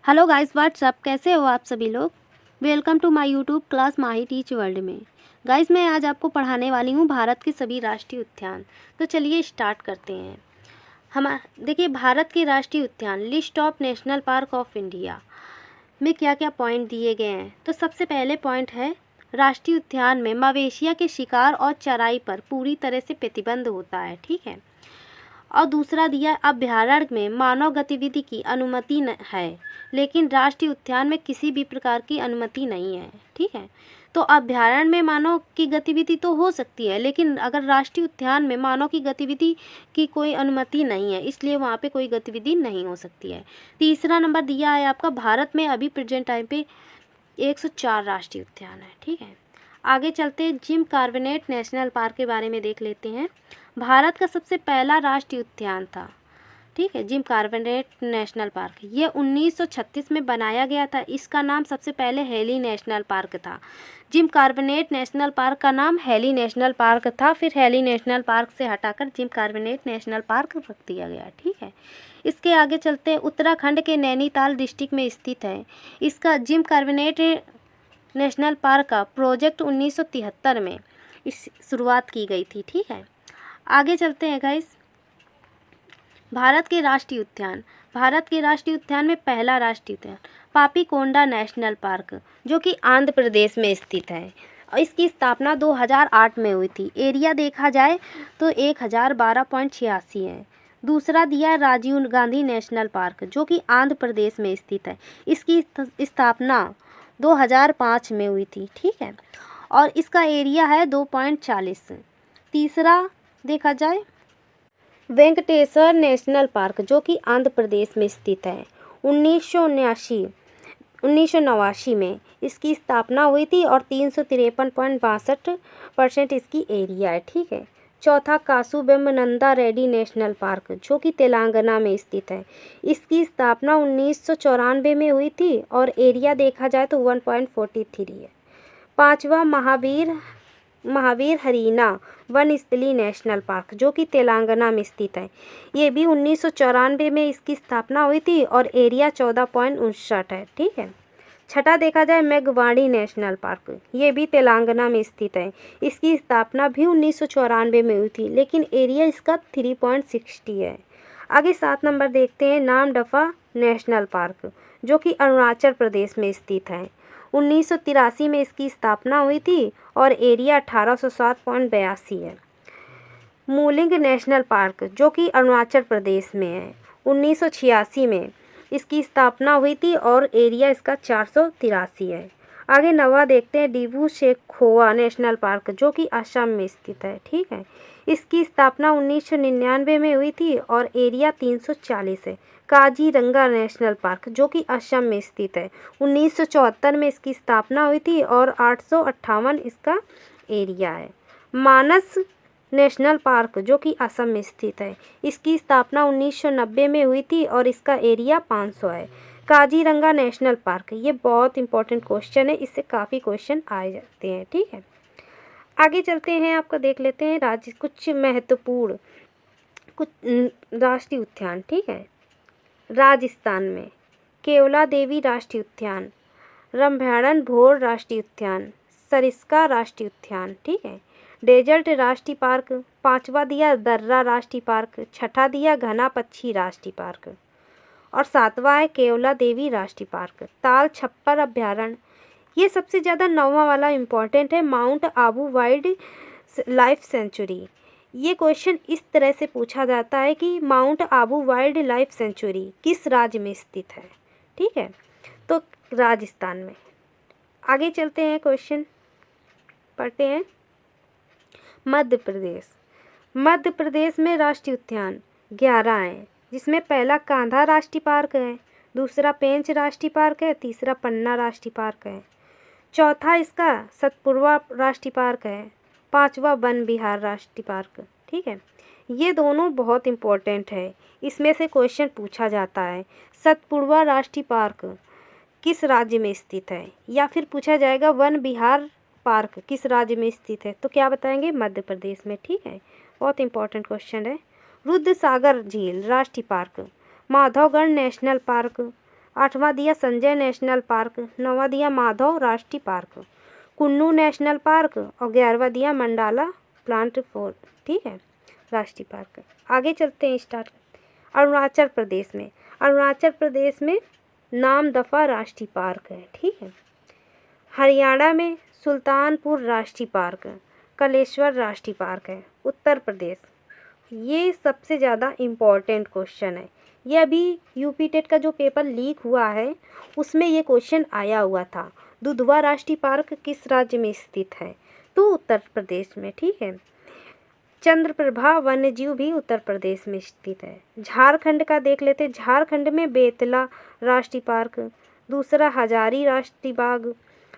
Hello guys, WhatsApp, कैसे हो आप सभी लोग। Welcome to my YouTube class Mahi teach world में। गाइस, मैं आज आपको पढ़ाने वाली हूँ भारत के सभी राष्ट्रीय उद्यान। तो चलिए स्टार्ट करते हैं। हम देखिए, भारत के राष्ट्रीय उद्यान list of national park of India में क्या क्या पॉइंट दिए गए हैं। तो सबसे पहले पॉइंट है, राष्ट्रीय उद्यान में मवेशियों के शिकार और चराई पर पूरी तरह से प्रतिबंध होता है। ठीक है। और दूसरा दिया, अभ्यारण्य में मानव गतिविधि की अनुमति है, लेकिन राष्ट्रीय उद्यान में किसी भी प्रकार की अनुमति नहीं है। ठीक है। तो अभ्यारण्य में मानव की गतिविधि तो हो सकती है, लेकिन अगर राष्ट्रीय उद्यान में मानव की गतिविधि की कोई अनुमति नहीं है, इसलिए वहाँ पे कोई गतिविधि नहीं हो सकती है। तीसरा नंबर दिया है आपका, भारत में अभी प्रेजेंट टाइम पे 104 राष्ट्रीय उद्यान है। ठीक है। आगे चलते जिम कॉर्बेट नेशनल पार्क के बारे में देख लेते हैं। भारत का सबसे पहला राष्ट्रीय उद्यान था, ठीक है, जिम कॉर्बेट नेशनल पार्क। ये 1936 में बनाया गया था। इसका नाम सबसे पहले हेली नेशनल पार्क था। जिम कॉर्बेट नेशनल पार्क का नाम हेली नेशनल पार्क था, फिर हेली नेशनल पार्क से हटाकर जिम कॉर्बेट नेशनल पार्क रख दिया गया। ठीक है। इसके आगे चलते हैं, उत्तराखंड के नैनीताल डिस्ट्रिक्ट में स्थित है। इसका जिम कॉर्बेट नेशनल पार्क का प्रोजेक्ट 1973 में इस शुरुआत की गई थी। ठीक है। आगे चलते हैं गाइस, भारत के राष्ट्रीय उद्यान। भारत के राष्ट्रीय उद्यान में पहला राष्ट्रीय उद्यान पापीकोंडा नेशनल पार्क, जो कि आंध्र प्रदेश में स्थित है। और इसकी स्थापना 2008 में हुई थी। एरिया देखा जाए तो 1012.86 है। दूसरा दिया राजीव गांधी नेशनल पार्क, जो कि आंध्र प्रदेश में स्थित है। इसकी स्थापना 2005 में हुई थी। ठीक है। और इसका एरिया है 2.40। तीसरा देखा जाए वेंकटेश्वर नेशनल पार्क, जो कि आंध्र प्रदेश में स्थित है। 1989 में इसकी स्थापना हुई थी और 353.62% इसकी एरिया है। ठीक है। चौथा कासूबेम्बनंदा रेड्डी नेशनल पार्क, जो कि तेलंगाना में स्थित है। इसकी स्थापना 1994 में हुई थी और एरिया देखा जाए तो 1.43 है। पांचवा महावीर हरीना वनस्थली नेशनल पार्क, जो कि तेलंगाना में स्थित है। ये भी 1994 में इसकी स्थापना हुई थी और एरिया 14.59 है। ठीक है। छठा देखा जाए मेघवाड़ी नेशनल पार्क, ये भी तेलंगाना में स्थित है। इसकी स्थापना भी 1994 में हुई थी, लेकिन एरिया इसका 3.60 है। आगे 7 नंबर देखते हैं, नामदफा नेशनल पार्क, जो कि अरुणाचल प्रदेश में स्थित है। 1983 में इसकी स्थापना हुई थी और एरिया 1807.82 है। मूलिंग नेशनल पार्क, जो कि अरुणाचल प्रदेश में है। 1986 में इसकी स्थापना हुई थी और एरिया इसका 483 है। आगे 9वां देखते हैं, डिब्रू सेखोवा नेशनल पार्क, जो कि असम में स्थित है। ठीक है। इसकी स्थापना 1999 में हुई थी और एरिया 340 है। काजीरंगा नेशनल पार्क, जो कि असम में स्थित है। 1974 में इसकी स्थापना हुई थी और 858 इसका एरिया है। मानस नेशनल पार्क, जो कि असम में स्थित है। इसकी स्थापना 1990 में हुई थी और इसका एरिया 500 है। काजीरंगा नेशनल पार्क, ये बहुत इंपॉर्टेंट क्वेश्चन है, इससे काफ़ी क्वेश्चन आए जाते हैं। ठीक है। आगे चलते हैं, आपका देख लेते हैं कुछ महत्वपूर्ण कुछ राष्ट्रीय उद्यान। ठीक है। राजस्थान में केवला देवी राष्ट्रीय उद्यान, रंभाड़न भोर राष्ट्रीय उद्यान, सरिस्का राष्ट्रीय उद्यान। ठीक है। डेजर्ट राष्ट्रीय पार्क, पांचवा दिया दर्रा राष्ट्रीय पार्क, छठा दिया घना पक्षी राष्ट्रीय पार्क और 7वां है केवला देवी राष्ट्रीय पार्क। ताल छप्पर अभ्यारण्य, ये सबसे ज़्यादा 9वां वाला इम्पॉर्टेंट है, mount Abu wild life sanctuary. ये क्वेश्चन इस तरह से पूछा जाता है कि mount Abu wild life sanctuary किस राज्य में स्थित है। ठीक है। तो राजस्थान में। आगे चलते हैं, क्वेश्चन पढ़ते हैं। मध्य प्रदेश। मध्य प्रदेश में राष्ट्रीय उद्यान 11 हैं, जिसमें पहला कांधा राष्ट्रीय पार्क है, दूसरा पेंच राष्ट्रीय पार्क है, तीसरा पन्ना राष्ट्रीय पार्क है, चौथा इसका सतपुरवा राष्ट्रीय पार्क है, पांचवा वन विहार राष्ट्रीय पार्क। ठीक है। ये दोनों बहुत इंपॉर्टेंट है, इसमें से क्वेश्चन पूछा जाता है। सतपुरवा राष्ट्रीय पार्क किस राज्य में स्थित है, या फिर पूछा जाएगा वन विहार पार्क किस राज्य में स्थित है, तो क्या बताएंगे, मध्य प्रदेश में। ठीक है। बहुत इंपॉर्टेंट क्वेश्चन है। रुद्र सागर झील राष्ट्रीय पार्क, माधवगढ़ नेशनल पार्क, 8वां दिया संजय नेशनल पार्क, 9वां दिया माधव राष्ट्रीय पार्क, कुन्नू नेशनल पार्क और 11वां दिया मंडाला प्लांट फोर, ठीक है, राष्ट्रीय पार्क। आगे चलते हैं स्टार्ट। अरुणाचल प्रदेश में नामदफा राष्ट्रीय पार्क है, ठीक है। हरियाणा में सुल्तानपुर राष्ट्रीय पार्क, कलेश्वर राष्ट्रीय पार्क है। उत्तर प्रदेश, ये सबसे ज़्यादा इम्पोर्टेंट क्वेश्चन है, ये अभी यूपी टेट का जो पेपर लीक हुआ है उसमें ये क्वेश्चन आया हुआ था। दुधवा राष्ट्रीय पार्क किस राज्य में स्थित है? तो उत्तर प्रदेश में, ठीक है। चंद्रप्रभा वन्यजीव भी उत्तर प्रदेश में स्थित है। झारखंड का देख लेते हैं, झारखंड में बेतला राष्ट्रीय पार्क, दूसरा हजारी राष्ट्रीय बाग,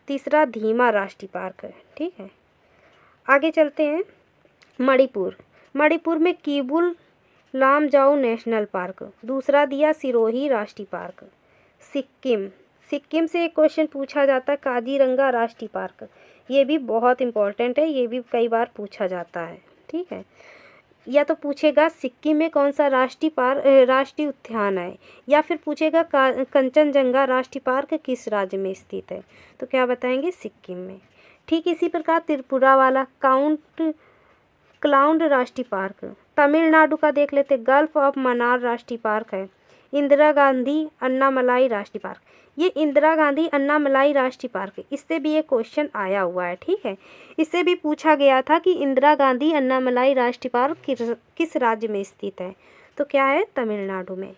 तीसरा धीमा राष्ट्रीय पार्क है, ठीक है। आगे चलते हैं मणिपुर में कीबुल लामजाओ नेशनल पार्क, दूसरा दिया सिरोही राष्ट्रीय पार्क। सिक्किम से एक क्वेश्चन पूछा जाता है, काजीरंगा राष्ट्रीय पार्क, ये भी बहुत इम्पोर्टेंट है, ये भी कई बार पूछा जाता है, ठीक है। या तो पूछेगा सिक्किम में कौन सा राष्ट्रीय उद्यान है, या फिर पूछेगा कंचनजंगा राष्ट्रीय पार्क किस राज्य में स्थित है, तो क्या बताएंगे? सिक्किम में। ठीक इसी प्रकार त्रिपुरा वाला क्लाउड राष्ट्रीय पार्क। तमिलनाडु का देख लेते, गल्फ ऑफ मन्नार राष्ट्रीय पार्क है। इंदिरा गांधी अन्नामलाई राष्ट्रीय पार्क, ये इंदिरा गांधी अन्नामलाई राष्ट्रीय पार्क, इससे भी एक क्वेश्चन आया हुआ है, ठीक है। इससे भी पूछा गया था कि इंदिरा गांधी अन्नामलाई राष्ट्रीय पार्क किस राज्य में स्थित है, तो क्या है? तमिलनाडु में।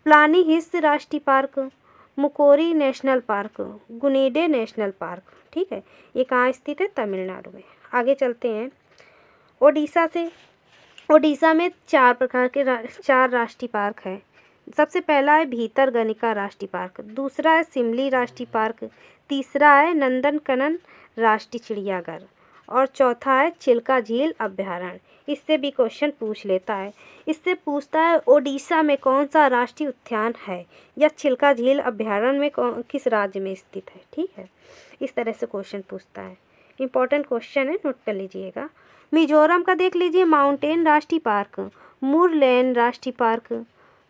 प्लानी हिल्स राष्ट्रीय park, मुकोरी national park, गुनीडे national park, ठीक है, ये कहाँ स्थित है? तमिलनाडु में। आगे चलते हैं ओडिशा में 4 प्रकार के 4 राष्ट्रीय पार्क है। सबसे पहला है भीतरगनिका राष्ट्रीय पार्क, दूसरा है सिमली राष्ट्रीय पार्क, तीसरा है नंदनकनन राष्ट्रीय चिड़ियाघर और चौथा है चिल्का झील अभ्यारण्य। इससे भी क्वेश्चन पूछ लेता है, इससे पूछता है ओडिशा में कौन सा राष्ट्रीय उद्यान है या चिल्का झील अभ्यारण्य में किस राज्य में स्थित है, ठीक है। इस तरह से क्वेश्चन पूछता है, इंपॉर्टेंट क्वेश्चन है, नोट कर लीजिएगा। मिजोरम का देख लीजिए, माउंटेन राष्ट्रीय पार्क, मुरलेन राष्ट्रीय पार्क,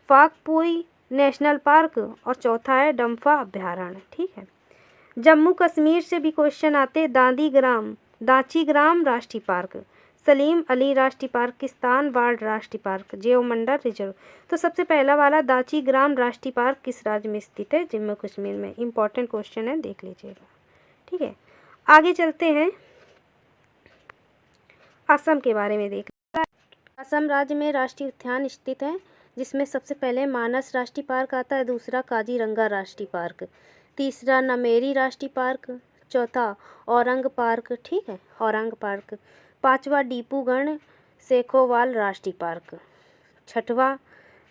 पाकपोई नेशनल पार्क और चौथा है डम्फा अभ्यारण्य, ठीक है। जम्मू कश्मीर से भी क्वेश्चन आते, दांचीग्राम राष्ट्रीय पार्क, सलीम अली राष्ट्रीय पार्क, किस्तान वार्ड राष्ट्रीय पार्क, जेओमंडर रिजर्व। तो सबसे पहला वाला दांचीग्राम राष्ट्रीय पार्क किस राज्य में स्थित है? जम्मू कश्मीर में। इंपॉर्टेंट क्वेश्चन है, देख लीजिएगा, ठीक है। आगे चलते हैं, असम के बारे में देख। असम राज्य में राष्ट्रीय उद्यान स्थित है, जिसमें सबसे पहले मानस राष्ट्रीय पार्क आता है, दूसरा काजीरंगा राष्ट्रीय पार्क, तीसरा नमेरी राष्ट्रीय पार्क, चौथा औरंग पार्क, ठीक है, औरंग पार्क, पांचवा डिब्रूगढ़ सेखोवाल राष्ट्रीय पार्क, छठवां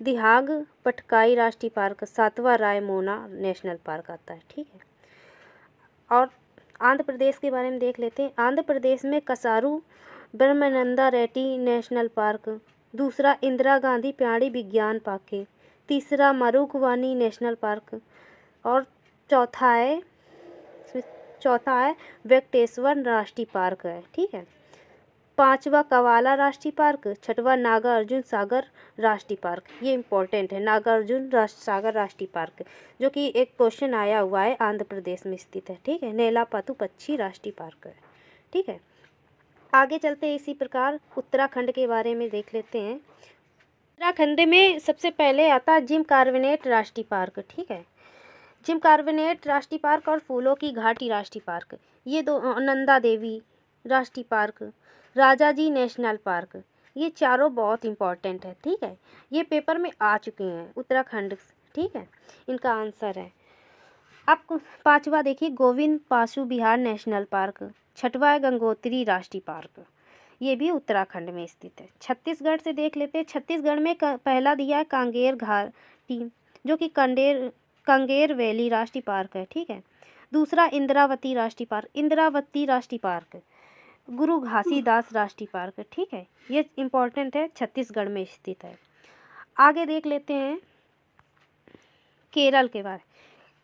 दिहाग पटकाई राष्ट्रीय पार्क, सातवां रायमोना नेशनल पार्क आता है, ठीक है। और आंध्र प्रदेश के बारे में देख लेते हैं। आंध्र प्रदेश में कसारू ब्रह्मानंदा रेड्डी नेशनल पार्क, दूसरा इंदिरा गांधी प्राणी विज्ञान पार्क, तीसरा मरुकवानी नेशनल पार्क और चौथा है वेंकटेश्वर राष्ट्रीय पार्क है, ठीक है। पांचवा कवाला राष्ट्रीय पार्क, छठवां नागार्जुन सागर राष्ट्रीय पार्क। ये इंपॉर्टेंट है, नागार्जुन सागर राष्ट्रीय पार्क, जो कि एक क्वेश्चन आया हुआ है, आंध्र प्रदेश में स्थित है, ठीक है। नेलापातू पक्षी राष्ट्रीय पार्क है, ठीक है। आगे चलते हैं, इसी प्रकार उत्तराखंड के बारे में देख लेते हैं। उत्तराखंड में सबसे पहले आता है जिम कार्बेट राष्ट्रीय पार्क, ठीक है। जिम कार्बेट राष्ट्रीय पार्क और फूलों की घाटी राष्ट्रीय पार्क, ये दो। नंदा देवी राष्ट्रीय पार्क, राजाजी नेशनल पार्क, ये चारों बहुत इंपॉर्टेंट है, ठीक है। ये पेपर में आ चुके हैं उत्तराखंड, ठीक है, इनका आंसर है। अब पांचवा देखिए, गोविंद पाशु बिहार नेशनल पार्क, छठवा है गंगोत्री राष्ट्रीय पार्क, ये भी उत्तराखंड में स्थित है। छत्तीसगढ़ से देख लेते हैं। छत्तीसगढ़ में पहला दिया है कांगेर घाटी, जो कि कंगेर वैली राष्ट्रीय पार्क है, ठीक है। दूसरा इंद्रावती राष्ट्रीय पार्क, गुरु घासीदास राष्ट्रीय पार्क, ठीक है। ये इंपॉर्टेंट है, छत्तीसगढ़ में स्थित है। आगे देख लेते हैं केरल के बारे।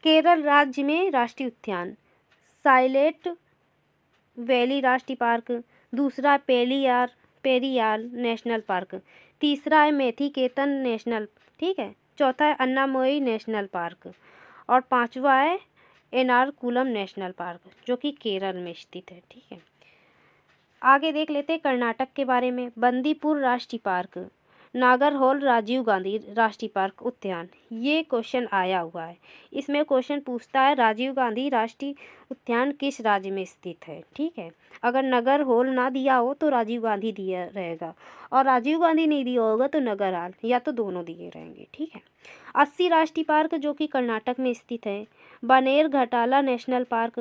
केरल राज्य में राष्ट्रीय उद्यान साइलेंट वैली राष्ट्रीय पार्क, दूसरा पेरियार नेशनल पार्क, तीसरा है मेथीकेतन नेशनल, ठीक है, चौथा है अन्नामोई नेशनल पार्क और 5वां है एर्नाकुलम नेशनल पार्क जो कि केरल में स्थित है। ठीक है, आगे देख लेते हैं कर्नाटक के बारे में। बंदीपुर राष्ट्रीय पार्क, नागरहोल राजीव गांधी राष्ट्रीय पार्क उद्यान, ये क्वेश्चन आया हुआ है। इसमें क्वेश्चन पूछता है राजीव गांधी राष्ट्रीय उद्यान किस राज्य में स्थित है। ठीक है, अगर नागरहोल ना दिया हो तो राजीव गांधी दिया रहेगा, और राजीव गांधी नहीं दिया होगा तो नागरहाल, या तो दोनों दिए रहेंगे। ठीक है, 80 राष्ट्रीय पार्क जो कि कर्नाटक में स्थित है। बनेर घटाला नेशनल पार्क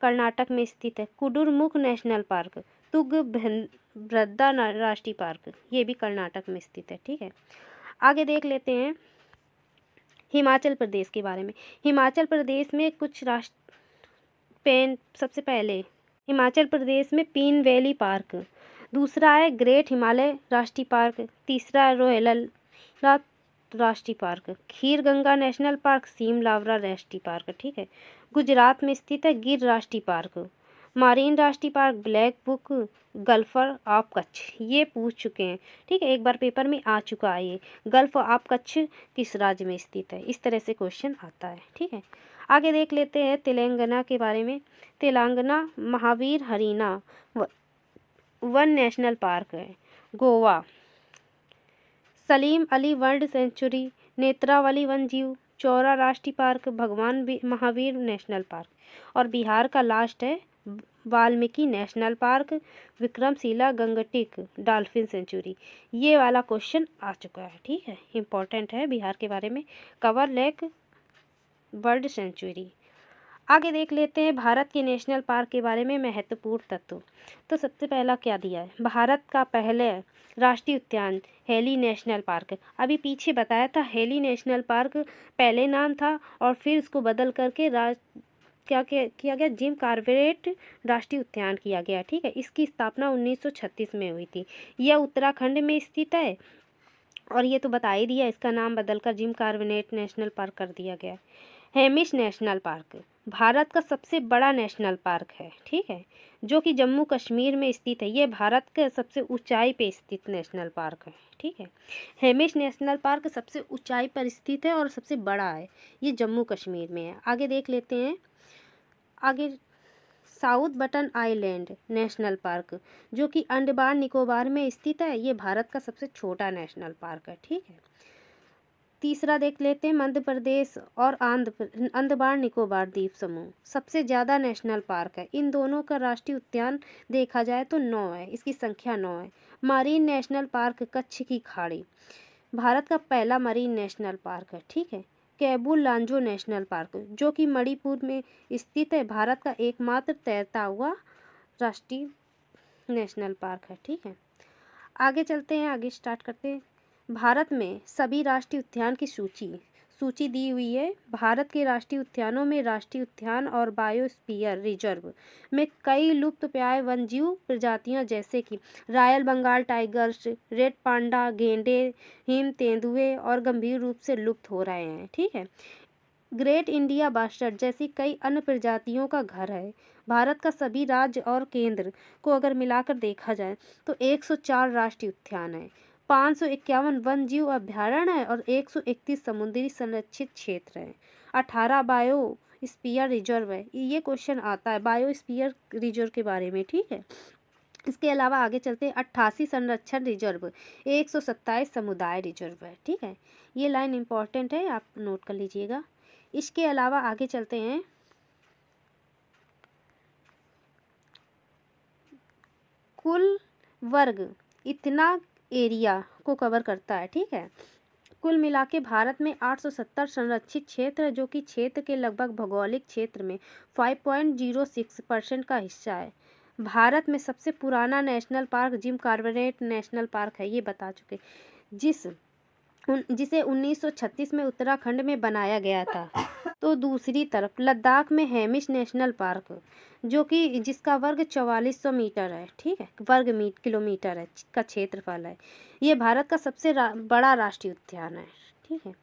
कर्नाटक में स्थित है। कुडुरमुख नेशनल पार्क, तुंगभद्रा राष्ट्रीय पार्क, ये भी कर्नाटक में स्थित है। ठीक है, आगे देख लेते हैं हिमाचल प्रदेश के बारे में। हिमाचल प्रदेश में कुछ सबसे पहले हिमाचल प्रदेश में पीन वैली पार्क, दूसरा है ग्रेट हिमालय राष्ट्रीय पार्क, तीसरा है रोयला राष्ट्रीय पार्क, खीर गंगा नेशनल पार्क, सीमलावरा राष्ट्रीय पार्क। ठीक है, गुजरात में स्थित है गिर राष्ट्रीय पार्क, मारीन राष्ट्रीय park, black book gulf of Kutch, ये पूछ चुके हैं। ठीक है, एक बार पेपर में आ चुका है ये, गल्फ ऑफ कच्छ किस राज्य में स्थित है, इस तरह से क्वेश्चन आता है। ठीक है, आगे देख लेते हैं तेलंगाना के बारे में। Telangana Mahavir Harina one national park है। गोवा सलीम अली वर्ल्ड सेंचुरी, नेत्रावली वन्यजीव, चौरा राष्ट्रीय पार्क, भगवान महावीर नेशनल पार्क, और बिहार का लास्ट है Valmiki national park, Vikramshila gangetic dolphin sanctuary. ये वाला क्वेश्चन आ चुका है। ठीक है, इंपॉर्टेंट है बिहार के बारे में। Cover lake bird sanctuary. आगे देख लेते हैं भारत के नेशनल पार्क के बारे में महत्वपूर्ण तत्व। तो सबसे पहला क्या दिया है, भारत का पहले राष्ट्रीय उद्यान हेली नेशनल पार्क। अभी पीछे बताया था हेली नेशनल पार्क पहले नाम था और फिर इसको बदल करके क्या किया गया, जिम कॉर्बेट राष्ट्रीय उद्यान किया गया। ठीक है, इसकी स्थापना 1936 में हुई थी। यह उत्तराखंड में स्थित है, और ये तो बता ही दिया, इसका नाम बदलकर जिम कॉर्बेट नेशनल पार्क कर दिया गया। हेमिश नेशनल पार्क भारत का सबसे बड़ा नेशनल पार्क है। ठीक है, जो कि जम्मू कश्मीर में स्थित है। ये भारत के सबसे ऊंचाई पे स्थित नेशनल पार्क है। ठीक है, हेमिश नेशनल पार्क सबसे ऊंचाई पर स्थित है और सबसे बड़ा है। ये जम्मू कश्मीर में है। आगे देख लेते हैं, आगे south button island national park जो कि अंडमान निकोबार में स्थित है। ये भारत का सबसे छोटा नेशनल पार्क है। ठीक है, तीसरा देख लेते हैं मध्य प्रदेश और अंडमान निकोबार द्वीप समूह सबसे ज़्यादा नेशनल पार्क है। इन दोनों का राष्ट्रीय उद्यान देखा जाए तो 9 है, इसकी संख्या 9 है। मरीन नेशनल पार्क कच्छ की खाड़ी भारत का पहला मरीन नेशनल पार्क है। ठीक है, कैबुल लांजो नेशनल पार्क जो कि मणिपुर में स्थित है, भारत का एकमात्र तैरता हुआ राष्ट्रीय नेशनल पार्क है। ठीक है, आगे चलते हैं, आगे स्टार्ट करते हैं। भारत में सभी राष्ट्रीय उद्यान की सूची दी हुई है। भारत के राष्ट्रीय उद्यानों में राष्ट्रीय उद्यान और बायोस्फीयर रिजर्व में कई लुप्तप्राय वन्यजीव प्रजातियां जैसे कि royal Bengal tigers, red panda, गेंडे, हिम तेंदुए और गंभीर रूप से लुप्त हो रहे हैं। ठीक है, ग्रेट इंडिया बास्टर्ड जैसी कई अन्य प्रजातियों का घर है। भारत का सभी राज्य और केंद्र को अगर मिलाकर देखा जाए तो 104 राष्ट्रीय उद्यान है, 551 वन्यजीव अभ्यारण्य है और 131 समुद्री संरक्षित क्षेत्र है, 18 बायोस्फीयर रिजर्व है। ये क्वेश्चन आता है बायोस्फीयर रिजर्व के बारे में। ठीक है, इसके अलावा आगे चलते हैं 88 संरक्षण रिजर्व, 127 समुदाय रिजर्व है। ठीक है, ये लाइन इंपॉर्टेंट है, आप नोट कर लीजिएगा। इसके अलावा आगे चलते हैं, कुल वर्ग इतना एरिया को कवर करता है। ठीक है, कुल मिला के भारत में 870 संरक्षित क्षेत्र है जो कि क्षेत्र के लगभग भौगोलिक क्षेत्र में 5.06% का हिस्सा है। भारत में सबसे पुराना national park Jim Corbett national park है, ये बता चुके, जिसे 1936 में उत्तराखंड में बनाया गया था। तो दूसरी तरफ लद्दाख में हेमिश नेशनल पार्क जो कि जिसका वर्ग 4400 मीटर है। ठीक है, किलोमीटर है का क्षेत्रफल है। ये भारत का सबसे बड़ा राष्ट्रीय उद्यान है। ठीक है,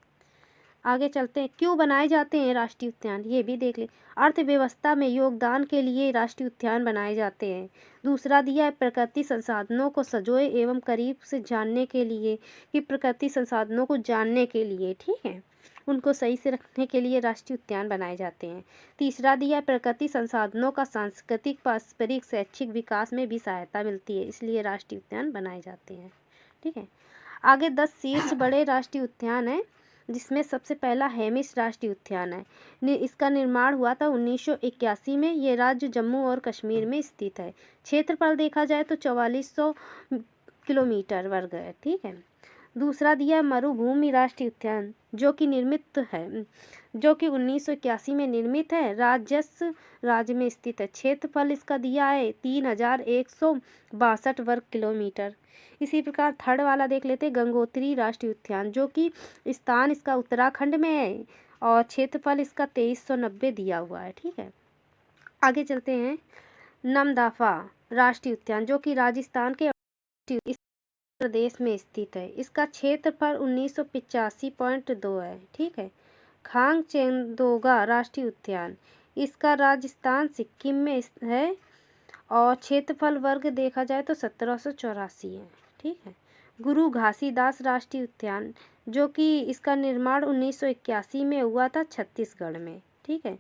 आगे चलते हैं, क्यों बनाए जाते हैं राष्ट्रीय उद्यान, ये भी देख ले। अर्थव्यवस्था में योगदान के लिए राष्ट्रीय उद्यान बनाए जाते हैं। दूसरा दिया है प्रकृति संसाधनों को सजोए एवं करीब से जानने के लिए, कि प्रकृति संसाधनों को जानने के लिए। ठीक है, उनको सही से रखने के लिए राष्ट्रीय उद्यान बनाए जाते हैं। तीसरा दिया है प्रकृति संसाधनों का सांस्कृतिक, पारस्परिक, शैक्षिक विकास में भी सहायता मिलती है, इसलिए राष्ट्रीय उद्यान बनाए जाते हैं। ठीक है, आगे 10 शीर्ष बड़े राष्ट्रीय उद्यान हैं, जिसमें सबसे पहला हेमिस राष्ट्रीय उद्यान है। इसका निर्माण हुआ था 1981 में। ये राज्य जम्मू और कश्मीर में स्थित है। क्षेत्रफल देखा जाए तो 4400 किलोमीटर वर्ग है। ठीक है, दूसरा दिया मरुभूमि राष्ट्रीय उद्यान, जो कि 1981 में निर्मित है। राजस्व राज्य में स्थित है। क्षेत्रफल इसका दिया है 3162 वर्ग किलोमीटर। इसी प्रकार थर्ड वाला देख लेते हैं, गंगोत्री राष्ट्रीय उद्यान, जो कि स्थान इसका उत्तराखंड में है और क्षेत्रफल इसका 2390 दिया हुआ है। ठीक है, आगे चलते हैं। नमदफा राष्ट्रीय उद्यान, जो कि राजस्थान के इस प्रदेश में स्थित है। इसका क्षेत्रफल 1985.2 है। ठीक है, खांगचेंदोगा राष्ट्रीय उद्यान, इसका राजस्थान सिक्किम में है और क्षेत्रफल वर्ग देखा जाए तो 1784 है। ठीक है, गुरु घासीदास राष्ट्रीय उद्यान, जो कि इसका निर्माण 1981 में हुआ था छत्तीसगढ़ में। ठीक है,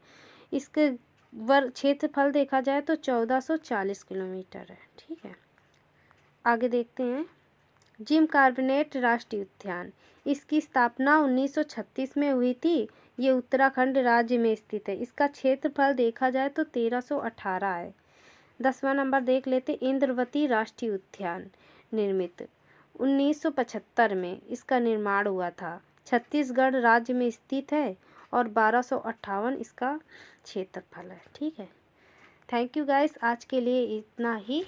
इसके वर्ग क्षेत्रफल देखा जाए तो 1440 किलोमीटर है। ठीक है, आगे देखते हैं। जिम कॉर्बेट राष्ट्रीय उद्यान, इसकी स्थापना 1936 में हुई थी। ये उत्तराखंड राज्य में स्थित है। इसका क्षेत्रफल देखा जाए तो 1318 है। 10वां नंबर देख लेते, इंद्रवती राष्ट्रीय उद्यान, निर्मित 1975 में इसका निर्माण हुआ था। छत्तीसगढ़ राज्य में स्थित है और 1258 इसका क्षेत्रफल है। ठीक है, थैंक यू गाइस, आज के लिए इतना ही।